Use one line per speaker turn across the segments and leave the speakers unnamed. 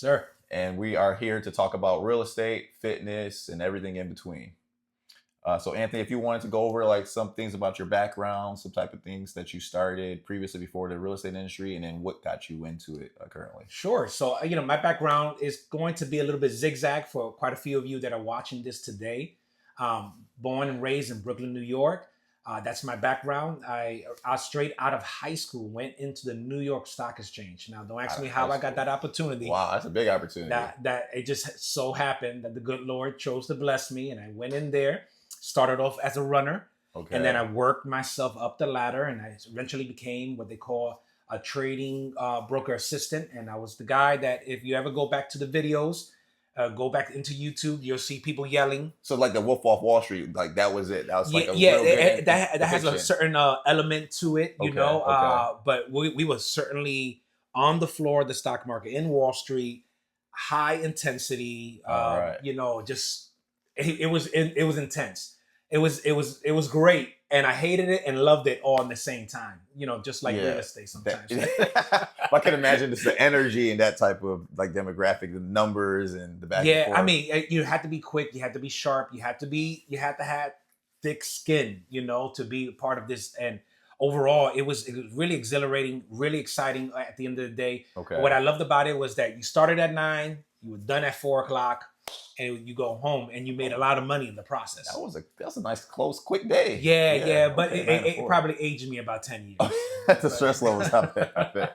sir.
And we are here to talk about real estate, fitness, and everything in between. So Anthony, if you wanted to go over like some things about your background, some type of things that you started previously before the real estate industry, and then what got you into it currently.
Sure. So, my background is going to be a little bit zigzag for quite a few of you that are watching this today. Born and raised in Brooklyn, New York. That's my background. I straight out of high school went into the New York Stock Exchange. Now, don't ask me how I got that opportunity.
Wow, that's a big opportunity.
That it just so happened that the good Lord chose to bless me, and I went in there. Started off as a runner, and then I worked myself up the ladder, and I eventually became what they call a trading broker assistant. And I was the guy that, if you ever go back to the videos, go back into YouTube, you'll see people yelling.
So like the Wolf of Wall Street, like that was it. That was like
that has a certain element to it, you know. But we were certainly on the floor of the stock market in Wall Street, high intensity. Just it was intense. It was great, and I hated it and loved it all at the same time. Just like real estate sometimes.
I can imagine just the energy and that type of like demographic, the numbers and the back.
Yeah, I mean, you had to be quick, you had to be sharp, you had to have thick skin, to be a part of this. And overall, it was really exhilarating, really exciting at the end of the day.
Okay.
What I loved about it was that you started at 9, you were done at 4:00. And you go home and you made a lot of money in the process.
That's a nice, close, quick day.
Yeah. But it probably aged me about 10 years.
The stress levels out there.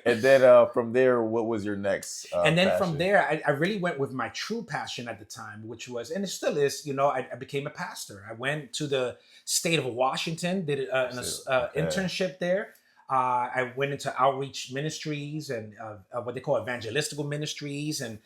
And then from there, what was your next
and then
passion?
From there, I really went with my true passion at the time, which was, and it still is, I became a pastor. I went to the state of Washington, did an internship there. I went into outreach ministries and what they call evangelistical ministries, and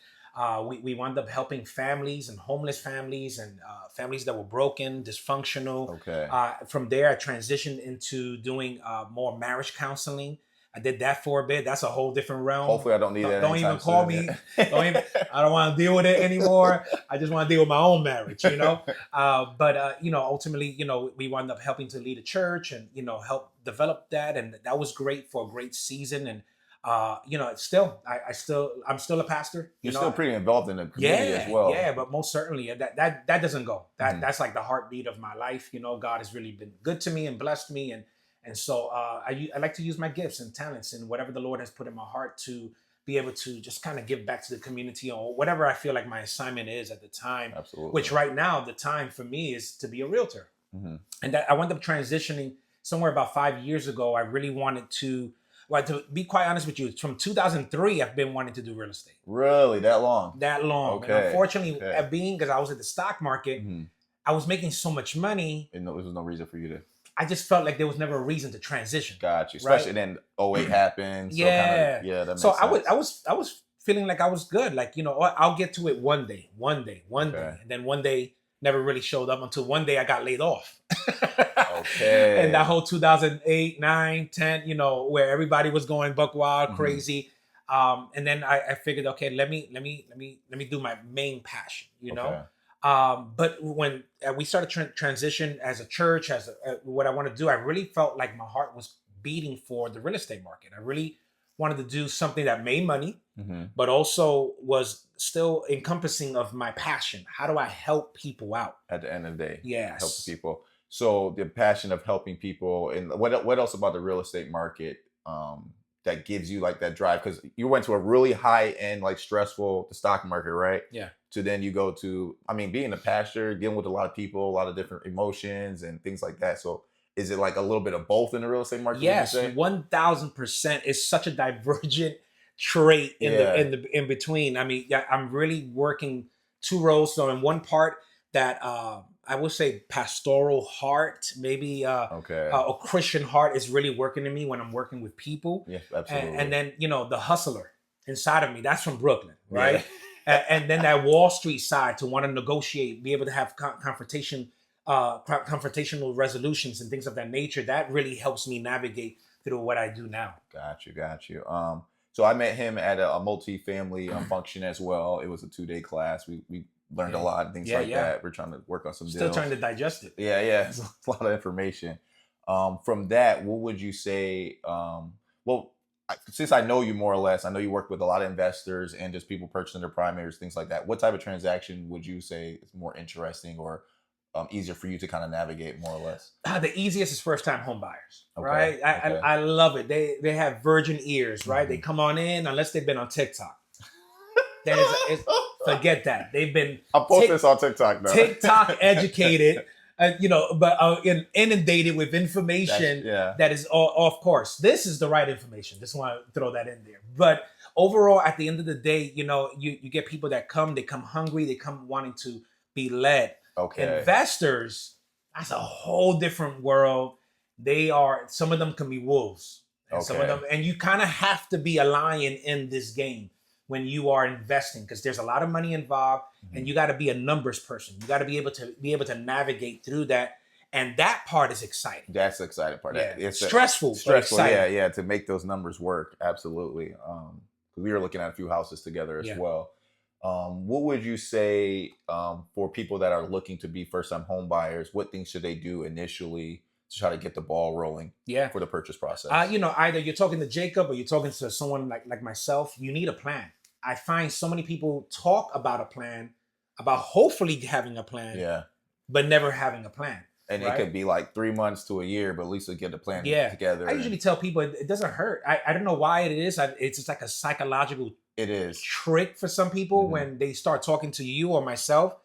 we wound up helping families and homeless families and families that were broken, dysfunctional.
Okay.
From there, I transitioned into doing more marriage counseling. I did that for a bit. That's a whole different realm.
Hopefully I don't need that.
Don't even call me. I don't want to deal with it anymore. I just want to deal with my own marriage, But ultimately, we wound up helping to lead a church and, help develop that. And that was great for a great season. And I'm still a pastor.
You're still pretty involved in the community as well.
Yeah, but most certainly that doesn't go. That's like the heartbeat of my life. God has really been good to me and blessed me, and so I like to use my gifts and talents and whatever the Lord has put in my heart to be able to just kind of give back to the community or whatever I feel like my assignment is at the time.
Absolutely.
Which right now the time for me is to be a realtor, and that I wound up transitioning somewhere about 5 years ago. I really wanted to. Well, to be quite honest with you, from 2003, I've been wanting to do real estate.
Really? That long?
That long.
Okay.
And unfortunately, because I was at the stock market, I was making so much money.
And there was no reason for you to...
I just felt like there was never a reason to transition.
Got you. Especially then 08 happened. So
that
makes sense.
I was feeling like I was good. Like, I'll get to it one day. And then one day never really showed up until one day I got laid off.
Okay.
And that whole 2008, 9, 10, where everybody was going buck wild, crazy. And then I figured, okay, let me do my main passion, But when we started transition as a church, what I want to do, I really felt like my heart was beating for the real estate market. I really wanted to do something that made money, but also was still encompassing of my passion. How do I help people out?
At the end of the day.
Yes.
Help people. So the passion of helping people, and what else about the real estate market that gives you like that drive? Because you went to a really high end, like stressful, the stock market, right?
Yeah.
To then you go to, being a pastor, dealing with a lot of people, a lot of different emotions and things like that. So is it like a little bit of both in the real estate market?
Yes, 1000%. It's such a divergent trait in between. I'm really working two roles. So in one part that I would say pastoral heart, maybe a Christian heart is really working in me when I'm working with people.
Yeah, absolutely.
And then, the hustler inside of me, that's from Brooklyn, right? Yeah. And then that Wall Street side to want to negotiate, be able to have confrontational resolutions and things of that nature. That really helps me navigate through what I do now.
Got you. So I met him at a multi-family function as well. It was a 2-day class. We learned a lot and things that. We're trying to work on some deals.
Still trying to digest it.
Yeah. It's a lot of information. From that, what would you say? Well, since I know you more or less, I know you work with a lot of investors and just people purchasing their primaries, things like that. What type of transaction would you say is more interesting or easier for you to kind of navigate more or less?
The easiest is first time home buyers,
Okay,
right?
okay.
I love it. They have virgin ears, right? They come on in unless they've been on TikTok. Forget that. They've been
I'll post this on TikTok now.
TikTok educated, but inundated with information that is off course. This is the right information. Just want to throw that in there. But overall, at the end of the day, you get people that they come hungry, they come wanting to be led.
Okay.
Investors, that's a whole different world. Some of them can be wolves. And some of them, and you kind of have to be a lion in this game when you are investing, because there's a lot of money involved, and you got to be a numbers person. You got to be able to navigate through that, and that part is exciting.
That's the exciting part.
Yeah.
It's
stressful.
Yeah, to make those numbers work. Absolutely. We were looking at a few houses together as well. What would you say for people that are looking to be first-time home buyers? What things should they do initially to try to get the ball rolling for the purchase process?
Either you're talking to Jacob or you're talking to someone like myself. You need a plan. I find so many people talk about a plan, about hopefully having a plan, but never having a plan.
And it could be like 3 months to a year, but at least to get the plan together.
I usually tell people it doesn't hurt. I don't know why it is. It's just like a psychological trick for some people. When they start talking to you or myself,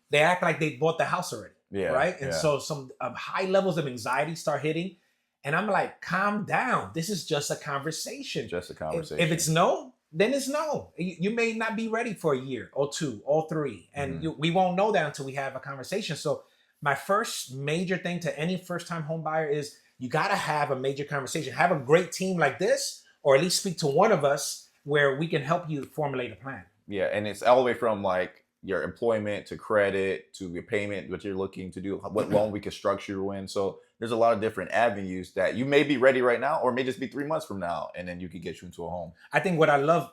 they act like they bought the house already. Right. And so some high levels of anxiety start hitting. And I'm like, calm down. This is just a conversation.
Just a conversation.
If it's no, then it's no. You may not be ready for a year or two or three. And we won't know that until we have a conversation. So my first major thing to any first-time home buyer is you got to have a major conversation. Have a great team like this, or at least speak to one of us where we can help you formulate a plan.
Yeah, and it's all the way from like your employment to credit to your payment, what you're looking to do, what loan we can structure you in. So there's a lot of different avenues that you may be ready right now, or may just be 3 months from now, and then you could get you into a home.
I think what I love,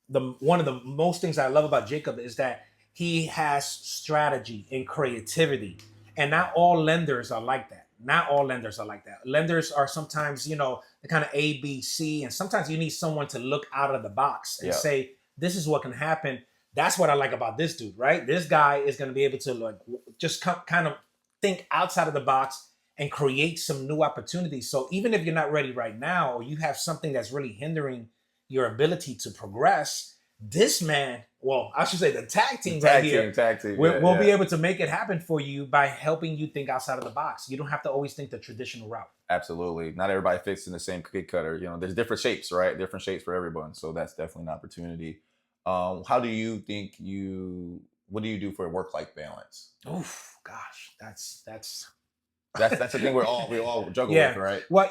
one of the most things I love about Jacob is that he has strategy and creativity. And not all lenders are like that. Not all lenders are like that. Lenders are sometimes, the kind of A, B, C, and sometimes you need someone to look out of the box and say, this is what can happen. That's what I like about this dude, right? This guy is going to be able to just kind of think outside of the box and create some new opportunities. So even if you're not ready right now, or you have something that's really hindering your ability to progress, this man, well, I should say the tag team will be able to make it happen for you by helping you think outside of the box. You don't have to always think the traditional route.
Absolutely. Not everybody fits in the same cookie cutter. There's different shapes, right? Different shapes for everyone. So that's definitely an opportunity. What do you do for a work-life balance?
Oh gosh, that's
the thing we all juggle with, right?
Well,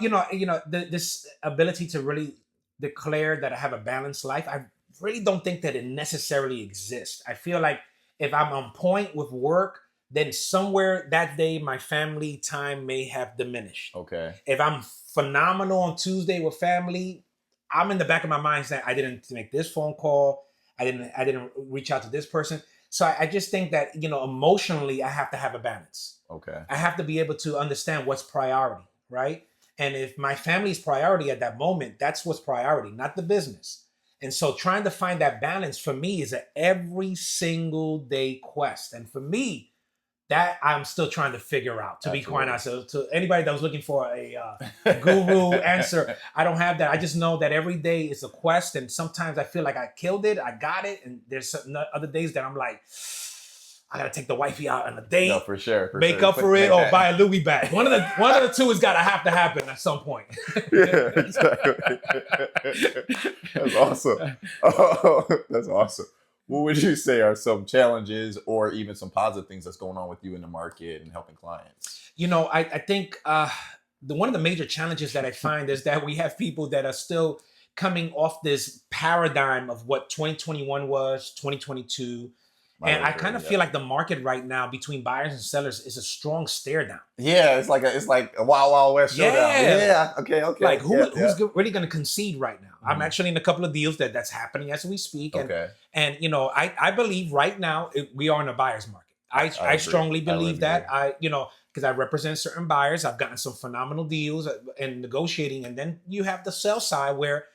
this ability to really declare that I have a balanced life, I really don't think that it necessarily exists. I feel like if I'm on point with work, then somewhere that day my family time may have diminished.
Okay.
If I'm phenomenal on Tuesday with family, I'm in the back of my mind saying I didn't make this phone call, I didn't reach out to this person. So I just think that emotionally I have to have a balance.
Okay.
I have to be able to understand what's priority, right? And if my family's priority at that moment, that's what's priority, not the business. And so trying to find that balance for me is an every single day quest. And for me, that I'm still trying to figure out, to be quite honest. So to anybody that was looking for a guru answer, I don't have that. I just know that every day is a quest. And sometimes I feel like I killed it, I got it. And there's other days that I'm like, I gotta take the wifey out on a date.
No, for sure.
Make up for it, or buy a Louis bag. One of the two has got to have to happen at some point.
Yeah, exactly. That's awesome. Oh, that's awesome. What would you say are some challenges or even some positive things that's going on with you in the market and helping clients?
I think one of the major challenges that I find is that we have people that are still coming off this paradigm of what 2021 was, 2022. And I kind of feel like the market right now between buyers and sellers is a strong stare down.
Yeah, it's like a wild, wild west showdown. Yeah. Okay.
Like who's really going to concede right now? I'm actually in a couple of deals that's happening as we speak. And, and I believe right now we are in a buyer's market. I strongly believe that. Because I represent certain buyers. I've gotten some phenomenal deals and negotiating. And then you have the sell side where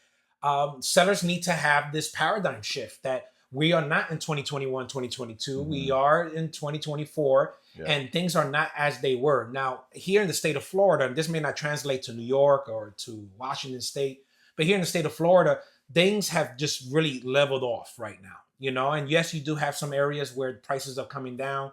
sellers need to have this paradigm shift that we are not in 2021, 2022. We are in 2024, and things are not as they were. Now, here in the state of Florida, and this may not translate to New York or to Washington State, but here in the state of Florida, things have just really leveled off right now, and yes, you do have some areas where prices are coming down.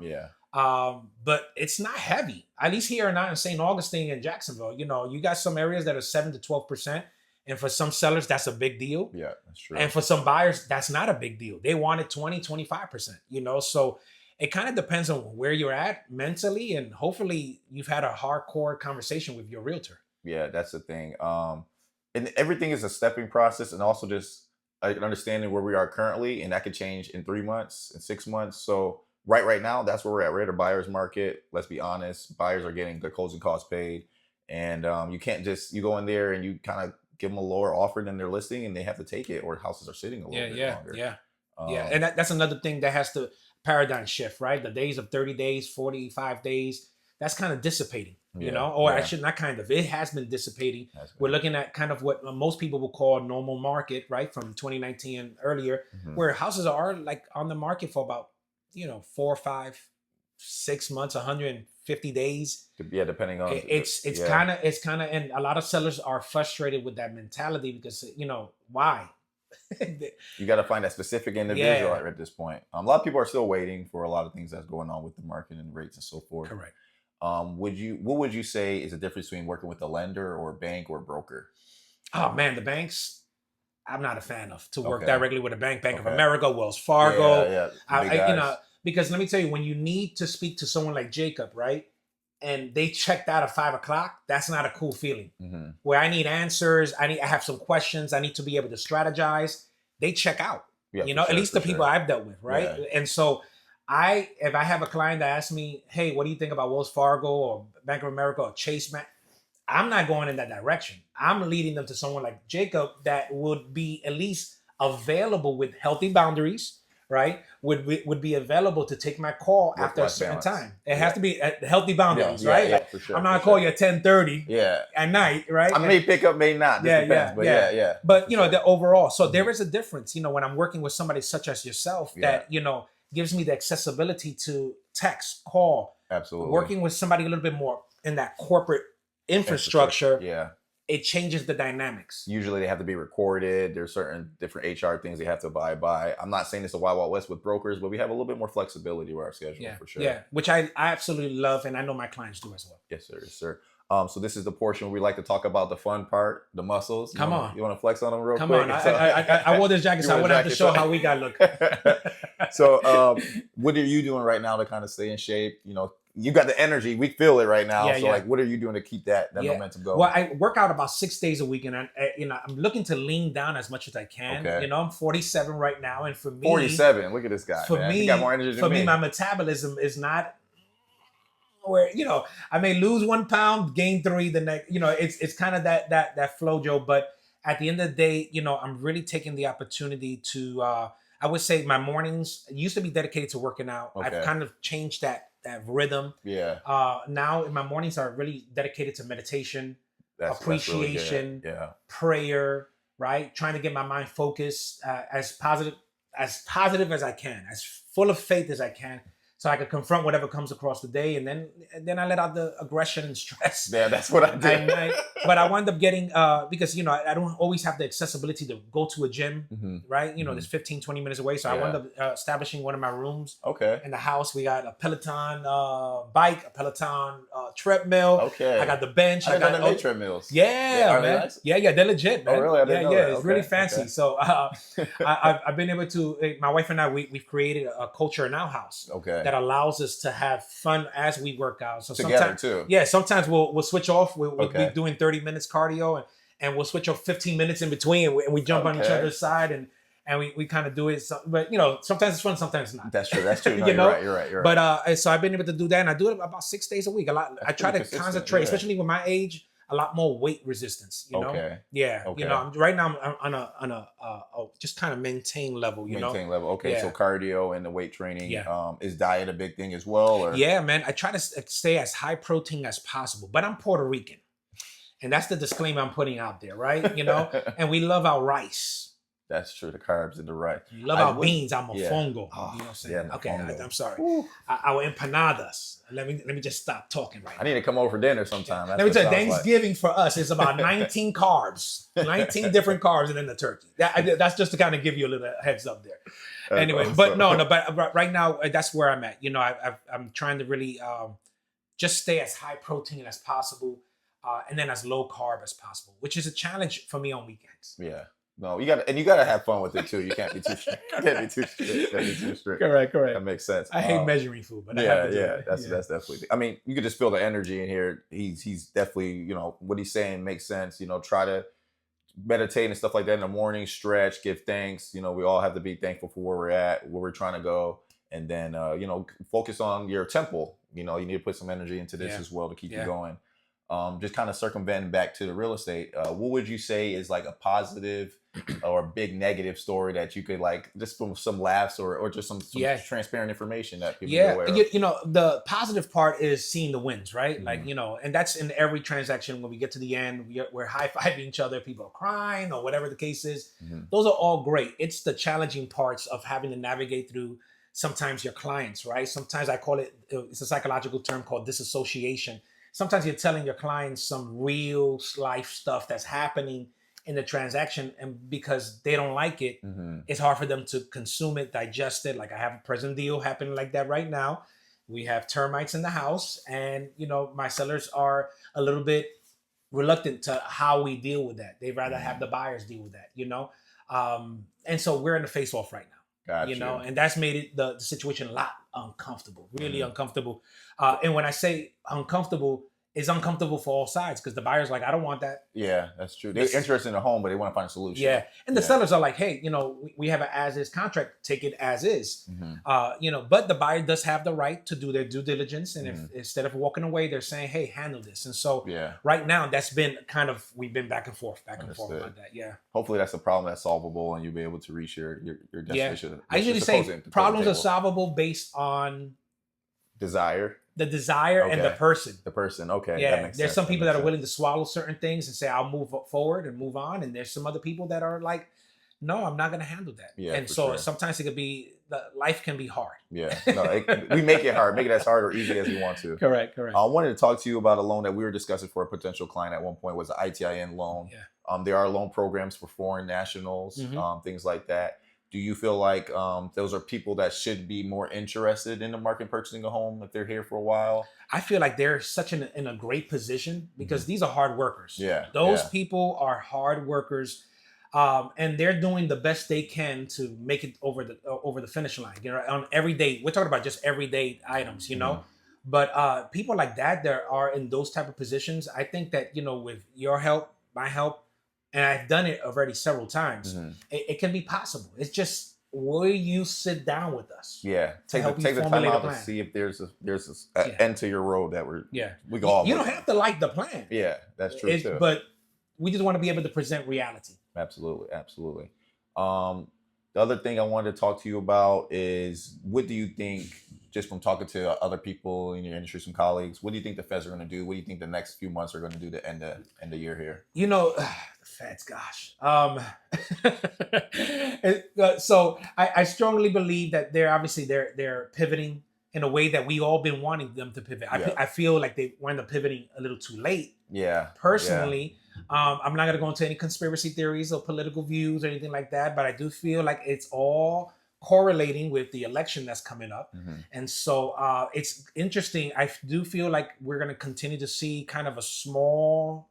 But it's not heavy, at least here, not in St. Augustine and Jacksonville. You got some areas that are 7 to 12%. And for some sellers, that's a big deal.
Yeah, that's true.
And for some buyers, that's not a big deal. They want it 20, 25%, so it kind of depends on where you're at mentally. And hopefully you've had a hardcore conversation with your realtor.
Yeah, that's the thing. And everything is a stepping process, and also just understanding where we are currently, and that could change in 3 months, in 6 months. So right now, that's where we're at. We're at a buyer's market. Let's be honest. Buyers are getting their closing costs paid. And you can't just, you go in there and you kind of give them a lower offer than they're listing, and they have to take it, or houses are sitting a little bit longer.
Yeah. And that's another thing that has to paradigm shift, right? The days of 30 days, 45 days, that's kind of dissipating, I should not kind of, it has been dissipating. We're looking at kind of what most people will call normal market, right? From 2019 and earlier, where houses are like on the market for about, 4, 5, 6 months, 150 days.
Yeah, depending on
it's kind of, and a lot of sellers are frustrated with that mentality because why?
You got to find that specific individual at this point. A lot of people are still waiting for a lot of things that's going on with the market and rates and so forth.
Correct.
What would you say is the difference between working with a lender or a bank or a broker?
Oh man, the banks, I'm not a fan of to work directly with a bank. Bank of America, Wells Fargo. Because let me tell you, when you need to speak to someone like Jacob, right? And they checked out at 5 o'clock, that's not a cool feeling. Where I need answers, I have some questions, I need to be able to strategize. They check out, at least the people I've dealt with, right? Yeah. And so if I have a client that asks me, hey, what do you think about Wells Fargo or Bank of America or Chase Bank? I'm not going in that direction. I'm leading them to someone like Jacob that would be at least available with healthy boundaries, right? Would be available to take my call after a certain time. It has to be healthy boundaries, right? Yeah, for sure. I'm not gonna call you at 10:30 at night, right?
I may pick up, may not. Depends, but
But the overall, so there is a difference, when I'm working with somebody such as yourself that gives me the accessibility to text, call.
Absolutely.
Working with somebody a little bit more in that corporate infrastructure. It changes the dynamics.
Usually they have to be recorded. There's certain different HR things they have to abide by. I'm not saying it's a Wild Wild West with brokers, but we have a little bit more flexibility with our schedule for sure.
Yeah, which I absolutely love, and I know my clients do as well.
Yes, sir. Yes, sir. So this is the portion where we like to talk about the fun part, the muscles.
Come on.
You want to flex on them real quick?
Come on. I wore this jacket, so I wouldn't have to show how we got look.
So what are you doing right now to kind of stay in shape? You got the energy. We feel it right now. What are you doing to keep that momentum going?
Well, I work out about 6 days a week, and I'm looking to lean down as much as I can. Okay. I'm 47 right now, and for me,
47. Look at this guy. For me, he got more energy than me.
My metabolism is not where I may lose 1 pound, gain 3 the next. It's kind of that flow, Joe. But at the end of the day, I'm really taking the opportunity to. I would say my mornings used to be dedicated to working out. I've kind of changed that rhythm.
Yeah.
Now my mornings are really dedicated to meditation, appreciation,
that's really good.
Prayer, right? Trying to get my mind focused, as positive as I can, as full of faith as I can, so I can confront whatever comes across the day, and then I let out the aggression and stress.
Yeah, that's what I did.
But I wound up getting because I don't always have the accessibility to go to a gym, right? There's 15, 20 minutes away, so I wound up establishing one of my rooms. In the house, we got a Peloton bike, a Peloton treadmill. I got the bench.
I got the treadmills.
Yeah, man. Nice? Yeah, they're legit, man.
Oh, really? I didn't know that.
It's really fancy. So I've been able to. My wife and I, we've created a culture in our house. That allows us to have fun as we work out. So
together too.
Yeah, sometimes we'll switch off. We'll be doing 30 minutes cardio, and we'll switch off 15 minutes in between, and we jump on each other's side, and we kind of do it. But sometimes it's fun, sometimes it's not.
That's true. No, you're right.
But so I've been able to do that, and I do it about 6 days a week. I try to concentrate, especially with my age. A lot more weight resistance, I'm right now I'm on a just kind of maintain level,
maintain level. Okay. So cardio and the weight training. Is diet a big thing as well? Or?
Yeah, man. I try to stay as high protein as possible, but I'm Puerto Rican. And that's the disclaimer I'm putting out there, right? You know, and we love our rice.
That's true. The carbs and the rice.
We love our beans, our mofongo.
Oh,
you know what I'm saying?
yeah,
Okay,
mofongo.
I'm sorry. Our empanadas. Let me just stop talking right now.
I need to come over for dinner sometime.
Let me tell you, Thanksgiving for us is about 19 carbs, 19 different carbs, and then the turkey. That's just to kind of give you a little heads up there. Anyway,
awesome.
but right now that's where I'm at. You know, I'm trying to really just stay as high protein as possible, and then as low carb as possible, which is a challenge for me on weekends.
Yeah. No, you got to have fun with it too. You can't be too strict.
Correct.
That makes sense.
I hate measuring food, but
that's definitely. I mean, you could just feel the energy in here. He's definitely, you know, what he's saying makes sense. You know, try to meditate and stuff like that in the morning. Stretch, give thanks. You know, we all have to be thankful for where we're at, where we're trying to go, and then you know, focus on your temple. You know, you need to put some energy into this as well to keep you going. Just kind of circumventing back to the real estate. What would you say is like a positive or a big negative story that you could like just from some laughs or just some transparent information that people be aware of?
You know, the positive part is seeing the wins, right? Like, you know, and that's in every transaction. When we get to the end, we're high-fiving each other, people are crying or whatever the case is. Those are all great. It's the challenging parts of having to navigate through sometimes your clients, right? Sometimes I call it's a psychological term called disassociation. Sometimes you're telling your clients some real life stuff that's happening in the transaction, and because they don't like it, it's hard for them to consume it, digest it. Like I have a present deal happening like that right now. We have termites in the house, and you know, my sellers are a little bit reluctant to how we deal with that. They'd rather have the buyers deal with that, you know? And so we're in the face-off right now.
Gotcha.
You know, and that's made it the situation a lot uncomfortable, really uncomfortable. And when I say uncomfortable, it's uncomfortable for all sides because the buyer's like, I don't want that.
Yeah, that's true. They're interested in the home, but they want to find a solution.
Yeah. And the sellers are like, hey, you know, we have an as-is contract. Take it as is. You know, but the buyer does have the right to do their due diligence. And if instead of walking away, they're saying, hey, handle this. And so right now, that's been kind of, we've been back and forth about that. Yeah.
Hopefully that's a problem that's solvable and you'll be able to reach your destination.
Yeah. I usually say problems are solvable based on
desire.
The desire and the person.
The person, okay.
Yeah,
that makes
there's
sense.
some people that are willing to swallow certain things and say, I'll move forward and move on. And there's some other people that are like, no, I'm not going to handle that.
Yeah,
and so sometimes it could be, life can be hard.
Yeah, no, we make it hard, make it as hard or easy as we want to.
Correct.
I wanted to talk to you about a loan that we were discussing for a potential client at one point was an ITIN loan.
Yeah.
There are loan programs for foreign nationals, things like that. Do you feel like those are people that should be more interested in the market purchasing a home if they're here for a while?
I feel like they're in a great position because these are hard workers.
Yeah.
Those people are hard workers. And they're doing the best they can to make it over the finish line. You know, on everyday, we're talking about just everyday items, you know. But people like that are in those type of positions. I think that, you know, with your help, my help, and I've done it already several times, it can be possible. It's just, will you sit down with us?
Yeah, take the time out to see if there's an end to your road that we go all.
You don't have to like the plan.
Yeah, that's true too.
But we just want to be able to present reality.
Absolutely. The other thing I wanted to talk to you about is, what do you think, just from talking to other people in your industry, some colleagues, what do you think the Feds are going to do? What do you think the next few months are going to do to end the year here?
You know, the Feds, gosh. So I strongly believe that they're pivoting in a way that we all been wanting them to pivot. I feel like they wind up pivoting a little too late.
Yeah.
Personally, I'm not going to go into any conspiracy theories or political views or anything like that, but I do feel like it's all correlating with the election that's coming up. And so it's interesting. I do feel like we're going to continue to see kind of a small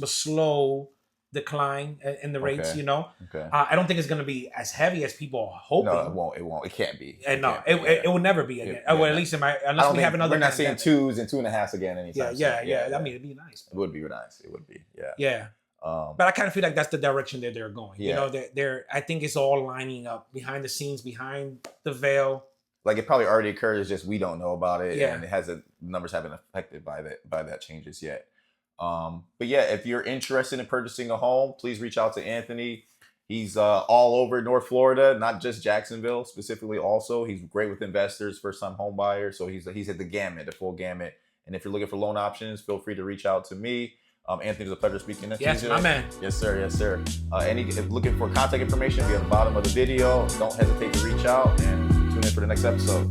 but slow decline in the rates, you know. I don't think it's going to be as heavy as people are hoping.
No, it won't. It can't be.
It will never be again. Well, at least unless we have another.
We're not seeing 2s and 2.5s again anytime soon.
Yeah. I mean, it'd be nice.
It would be nice. It would be.
Yeah. But I kind of feel like that's the direction that they're going. You know, I think it's all lining up behind the scenes, behind the veil.
Like it probably already occurred. It's just we don't know about it, and it hasn't. Numbers haven't affected by that changes yet. But yeah, if you're interested in purchasing a home, please reach out to Anthony. He's all over North Florida, not just Jacksonville specifically. Also, he's great with investors, first-time home buyers. So he's at the full gamut. And if you're looking for loan options, feel free to reach out to me. Anthony, it was a pleasure speaking to you.
Yes, my man.
Yes, sir. Yes, sir. If looking for contact information, be at the bottom of the video. Don't hesitate to reach out and tune in for the next episode.